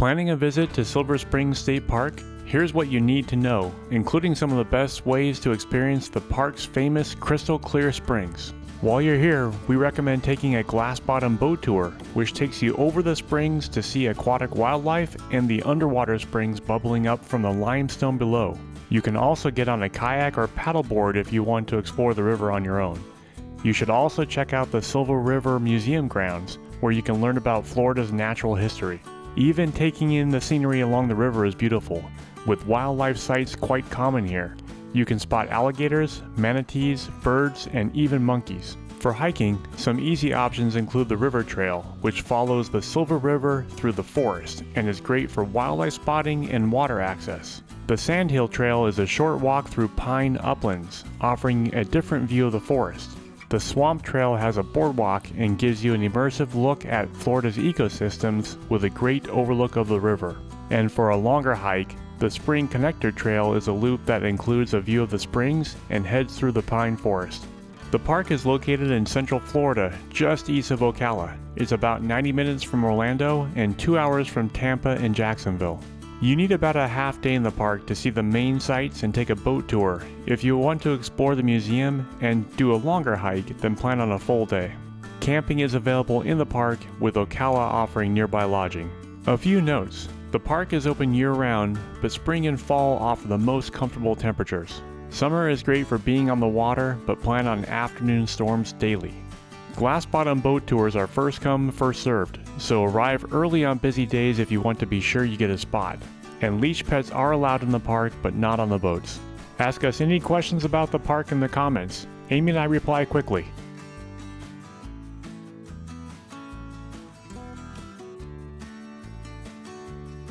Planning a visit to Silver Springs State Park? Here's what you need to know, including some of the best ways to experience the park's famous crystal clear springs. While you're here, we recommend taking a glass-bottom boat tour, which takes you over the springs to see aquatic wildlife and the underwater springs bubbling up from the limestone below. You can also get on a kayak or paddleboard if you want to explore the river on your own. You should also check out the Silver River Museum grounds, where you can learn about Florida's natural history. Even taking in the scenery along the river is beautiful, with wildlife sights quite common here. You can spot alligators, manatees, birds, and even monkeys. For hiking, some easy options include the river trail, which follows the Silver River through the forest and is great for wildlife spotting and water access. The Sandhill Trail is a short walk through pine uplands, offering a different view of the forest. The Swamp Trail has a boardwalk and gives you an immersive look at Florida's ecosystems with a great overlook of the river. And for a longer hike, the Spring Connector Trail is a loop that includes a view of the springs and heads through the pine forest. The park is located in Central Florida, just east of Ocala. It's about 90 minutes from Orlando and 2 hours from Tampa and Jacksonville. You need about a half day in the park to see the main sights and take a boat tour. If you want to explore the museum and do a longer hike, then plan on a full day. Camping is available in the park, with Ocala offering nearby lodging. A few notes. The park is open year-round, but spring and fall offer the most comfortable temperatures. Summer is great for being on the water, but plan on afternoon storms daily. Glass-bottom boat tours are first come, first served, so arrive early on busy days if you want to be sure you get a spot. And leash pets are allowed in the park, but not on the boats. Ask us any questions about the park in the comments. Amy and I reply quickly.